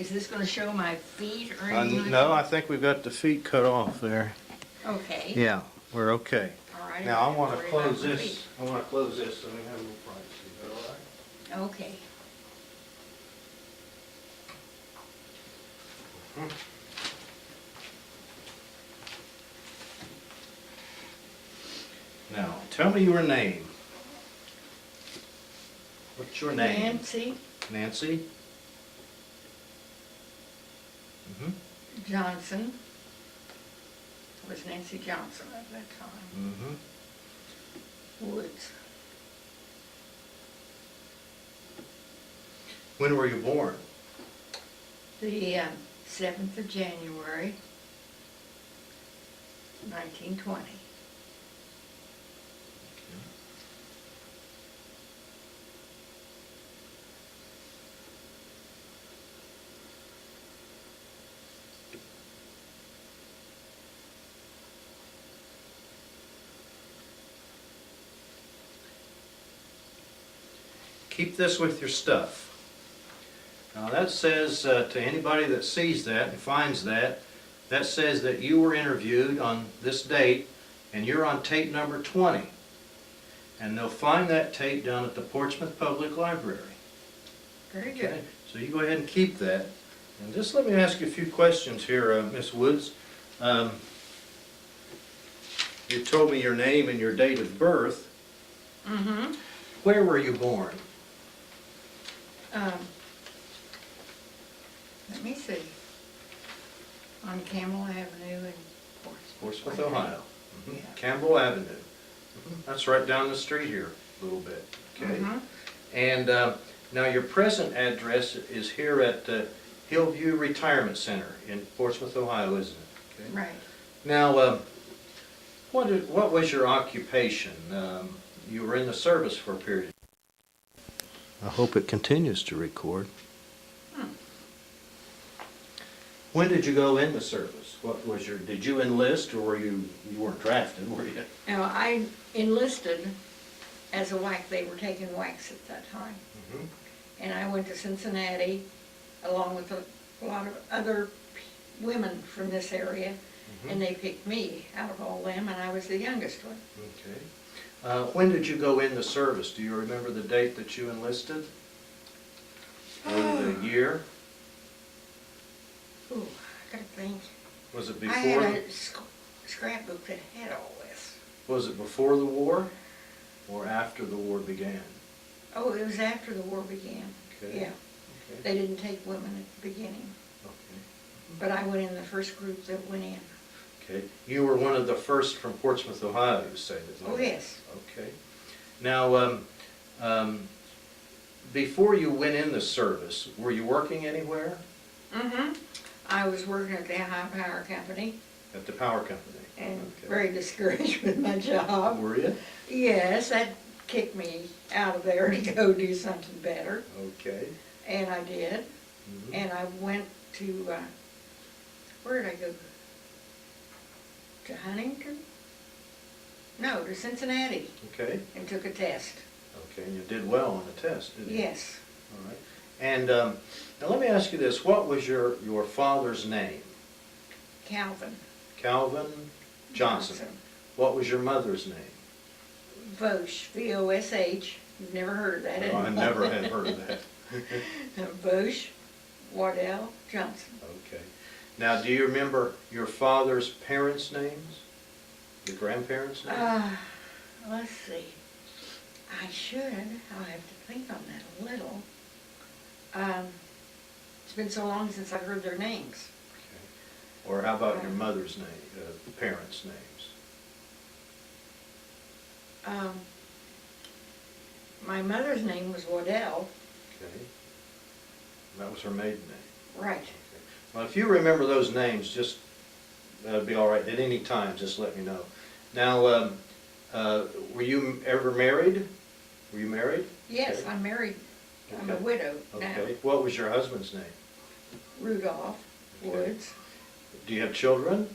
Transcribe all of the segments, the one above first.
is this gonna show my feet or anything? No, I think we've got the feet cut off there. Okay. Yeah, we're okay. All right. Now, I don't want to worry about close my this, feet. I want to close this so we have a little privacy. Is that all right? Okay. Now, tell me your name. What's your name? Nancy Nancy? Mm-hmm. Johnson. It was Nancy Johnson at that time. Mm-hmm. Woods. When were you born? The 7th of January, 1920. Keep this with your stuff. Now that says to anybody that sees that and finds that, that says that you were interviewed on this date and you're on tape number 20. And they'll find that tape down at the Portsmouth Public Library. Very good. Okay, so you go ahead and keep that. And just let me ask you a few questions here, Miss Woods. You told me your name and your date of birth. Mm-hmm. Where were you born? Let me see. On Campbell Avenue in Portsmouth, I think. Ohio. Mhm. Yeah. Campbell Avenue. That's right down the street here a little bit. Okay. Mhm. And now your present address is here at Hillview Retirement Center in Portsmouth, Ohio, isn't it? Okay. Right. Now, what was your occupation? You were in the service for a period. I hope it continues to record. When did you go into service? What was your? Did you enlist, or were you weren't drafted, were you? Now, I enlisted as a WAC. They were taking WACs at that time. Mhm. And I went to Cincinnati along with a lot of other women from this area. And they picked me out of all them, and I was the youngest one. Okay. When did you go into service? Do you remember the date that you enlisted? Or the year? Ooh, I gotta think. Was it I before? had a scrapbook that had all this. Was it before the war, or after the war began? Oh, it was after the war began. Okay. Yeah, Okay. they didn't take women at the beginning, Okay. but I went in the first group that went in. Okay. You were one of the first from Portsmouth, Ohio, you say that? Oh, yes. Okay. Now, before you went in the service, were you working anywhere? Mm-hmm. I was working at the High Power Company At the power company? and Okay. very discouraged with my job. Were you? Yes, that kicked me out of there to go do something better, Okay. and I did. Mhm. And I went to, where did I go? To Huntington? No, to Cincinnati, Okay. and took a test. Okay, and you did well on the test, didn't you? Yes. All right. And now let me ask you this. What was your father's name? Calvin Calvin Johnson. What was your mother's name? Vosch, V-O-S-H. You've never heard of that, Oh, I never had heard of that. Vosch Waddell Johnson. Okay. Now, do you remember your father's parents' names? Your grandparents' names? Let's see. I should. I'll have to think on that a little. It's been so long since I heard their names. Okay. Or how about your mother's name, parents' names? My mother's name was Waddell. Okay. That was her maiden name. Right. Okay. Well, if you remember those names, just, that'd be all right. At any time, just let me know. Now, were you ever married? Were you married? Yes, Okay. I'm married. I'm a Okay. widow now. Okay. What was your husband's name? Rudolph Okay. Woods. Do you have children?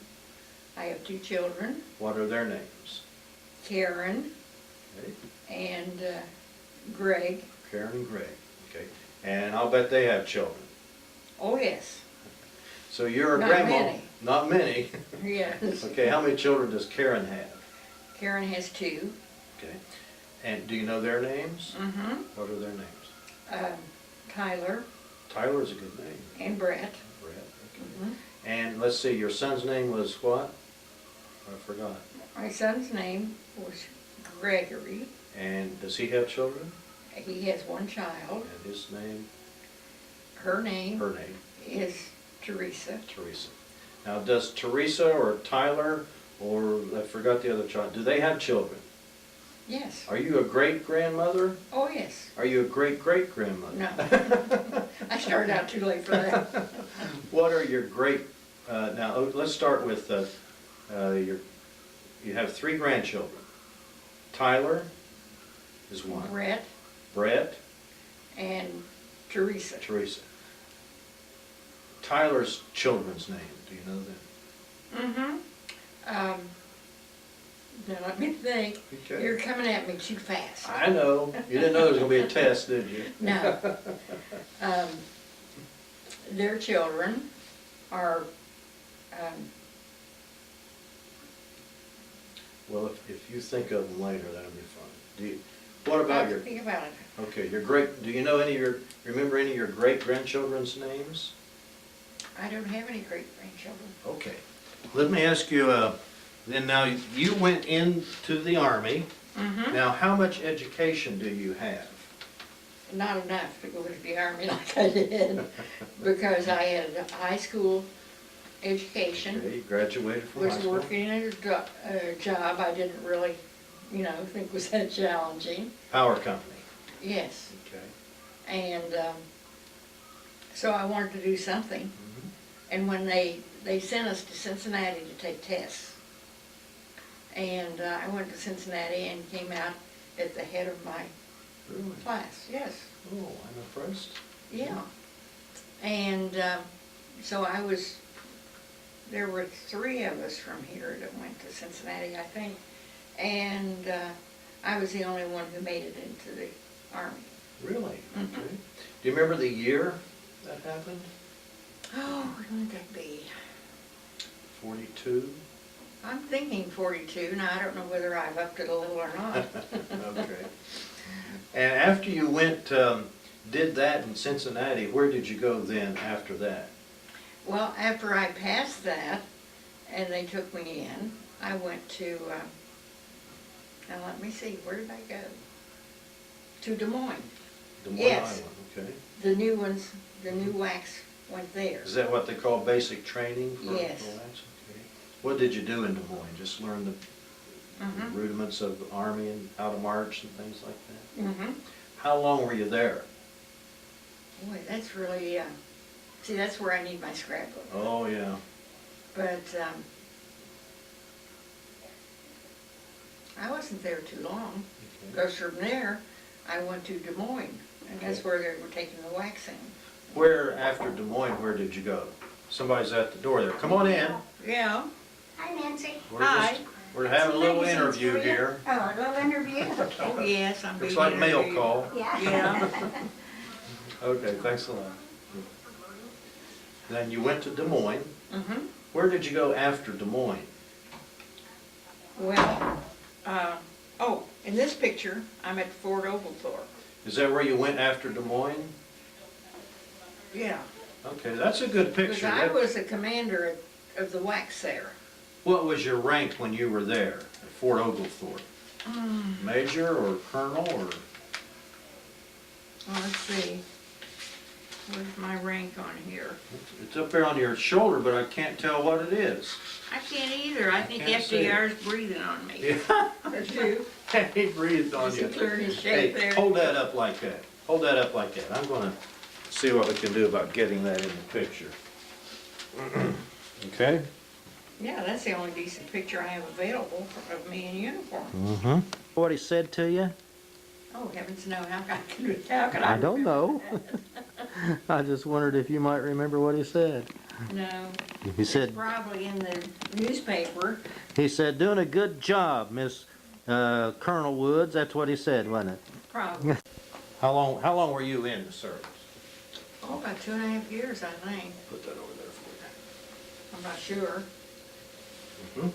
I have 2 children, What are their names? Karen Okay. and Greg. Karen and Greg. Okay. And I'll bet they have children. Oh, yes, So you're a Not grandma? many. Not many. yes. Okay, how many children does Karen have? Karen has two. Okay. And do you know their names? Mm-hmm. What are their names? Tyler Tyler's a good name. and Brett. Brett, okay. Mhm. And let's see, your son's name was what? I forgot. My son's name was Gregory. And does he have children? He has one child. And his name, Her name her name, is Teresa. Teresa. Now, does Teresa or Tyler, or I forgot the other child, do they have children? Yes. Are you a great-grandmother? Oh, yes. Are you a great-great-grandmother? No. I started out too late for that. What are your now, let's start with, you have 3 grandchildren. Tyler is one. Brett, And Teresa. Teresa. Tyler's children's name, do you know them? Mm-hmm. Now let me think. Okay. You're coming at me too fast. I know. You didn't know there was gonna be a test, did you? No. Their children are, Well, if you think of them later, that'll be fun. What about your, think about it. okay, do you know remember any of your great-grandchildren's names? I don't have any great-grandchildren. Okay. Let me ask you, then now, you went into the Army. Mm-hmm. Now, how much education do you have? Not enough to go to the Army like I did, because I had a high school education. Okay, you graduated from high Was school. working at a job I didn't really, think was that challenging. Power company. Yes. Okay. And so I wanted to do something. Mhm. And when they sent us to Cincinnati to take tests, and I went to Cincinnati and came out at the head of my Really? class. Yes. Oh, I'm impressed. Yeah. And so there were 3 of us from here that went to Cincinnati, I think. And I was the only one who made it into the Army. Really? Mhm. Okay. Do you remember the year that happened? Oh, when would that be? 42? I'm thinking 42. Now, I don't know whether I've upped it a little or not. Okay. And after you did that in Cincinnati, where did you go then after that? Well, after I passed that, and they took me in, I went to, now let me see, where did I go? To Des Moines. Des Moines, Yes. Iowa, okay. The new ones, the new wax went there. Is that what they call basic training for Yes. for wax? Okay. What did you do in Des Moines? Just learn the Mhm. rudiments of the Army and how to march and things like that? Mm-hmm. How long were you there? Boy, that's really, see, that's where I need my scrapbook. Oh, yeah. But I wasn't there too long, Okay. because from there, I went to Des Moines, and that's Okay. where they were taking the waxing. Where, after Des Moines, where did you go? Somebody's at the door there. Come on in. Yeah. Hi, Nancy. We're having a little Magazines interview for you? here. Oh, a little interview? Oh, yes, I'm being Looks like mail interviewed. call. Yeah. Yeah. Okay, thanks a lot. Then you went to Des Moines. Mm-hmm. Where did you go after Des Moines? Well, in this picture, I'm at Fort Oglethorpe. Is that where you went after Des Moines? Yeah. Okay, that's a good Because picture. I was the commander of the wax there. What was your rank when you were there at Fort Oglethorpe? Major or colonel or? Well, let's see. Where's my rank on here? It's up there on your shoulder, but I can't tell what it is. I can't either. I think can't see it. FDR's breathing on me. Yeah. That's you. He breathed on Is he you. clearing his Hey, shape there? hold that up like that. Hold that up like that. I'm gonna see what we can do about getting that in the picture. Okay? Yeah, that's the only decent picture I have available of me in uniform. Mm-hmm. What he said to you? Oh, heavens no, how could I I don't remember know. I just wondered if you might remember what he said. that? No. He said, It's probably in the newspaper. he said, doing a good job, Miss Colonel Woods. That's what he said, wasn't it? Probably. How long were you in the service? Oh, about 2.5 years, I think. Put that over there for I'm not sure. you. Mhm.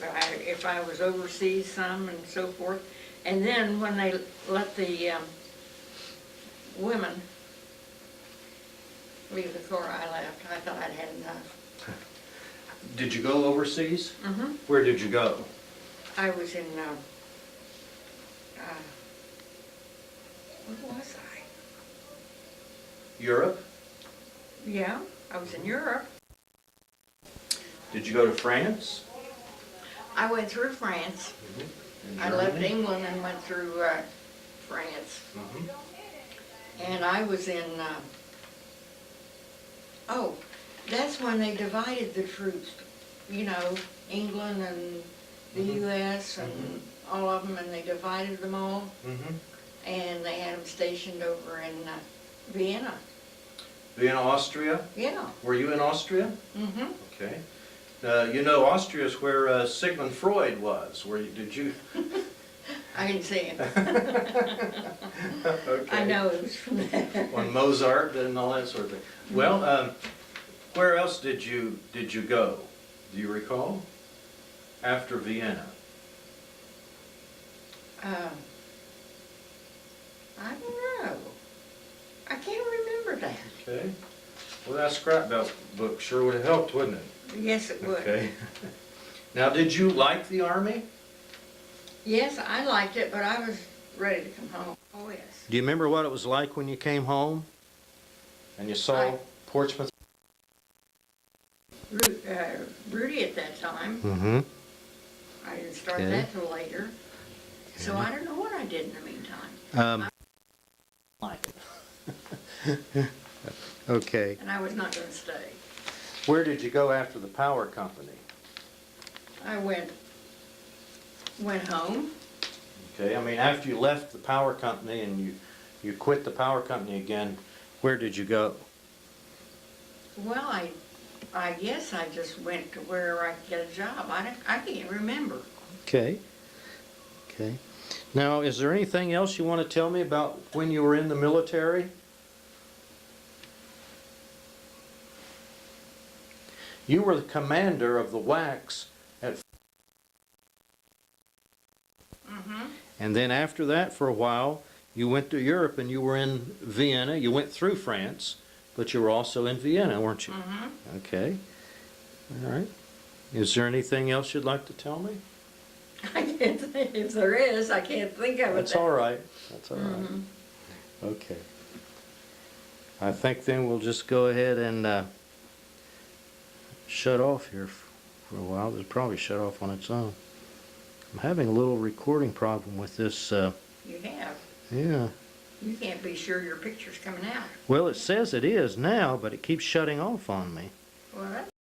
But if I was overseas some and so forth. And then when they let the women leave the Corps, I left. I thought I'd had enough. Did you go overseas? Mm-hmm. Where did you go? I was in, where was I? Europe? Yeah, I was in Europe. Did you go to France? I went through France. And I left Germany? England and went through France. Mhm. And I was in, oh, that's when they divided the troops, you know, England and the Mhm. US and all of them, and they divided them all, Mhm. and they had them stationed over in Vienna. Vienna, Austria? Yeah. Were you in Austria? Mm-hmm. Okay. You know, Austria is where Sigmund Freud was. Did you? I didn't see him. Okay. I know it was from there. On Mozart and all that sort of thing. Well, where else did you go? Do you recall? After Vienna. I don't know. I can't remember that. Okay. Well, that scrapbook book sure would have helped, wouldn't it? Yes, it would. Okay. Now, did you like the Army? Yes, I liked it, but I was ready to come home. Oh, yes. Do you remember what it was like when you came home? And you saw I- Portsmouth? Rudy at that time. Mm-hmm. I didn't start Okay. that till later. So I don't know what I did in the meantime. Like it. Okay. And I was not going to stay. Where did you go after the power company? I went home. Okay, I mean, after you left the power company and you quit the power company again, where did you go? Well, I guess I just went to where I could get a job. I can't remember. Okay. Okay. Now, is there anything else you want to tell me about when you were in the military? You were the commander of the WACs at... Mm-hmm. And then after that, for a while, you went to Europe and you were in Vienna. You went through France, but you were also in Vienna, weren't you? Mm-hmm. Okay. All right. Is there anything else you'd like to tell me? I can't think, if there is, I can't think of it. That's all right. That's all right. Mhm. Okay. I think then we'll just go ahead and shut off here for a while. It'll probably shut off on its own. I'm having a little recording problem with this. You have. Yeah. You can't be sure your picture's coming out. Well, it says it is now, but it keeps shutting off on me. Well, that's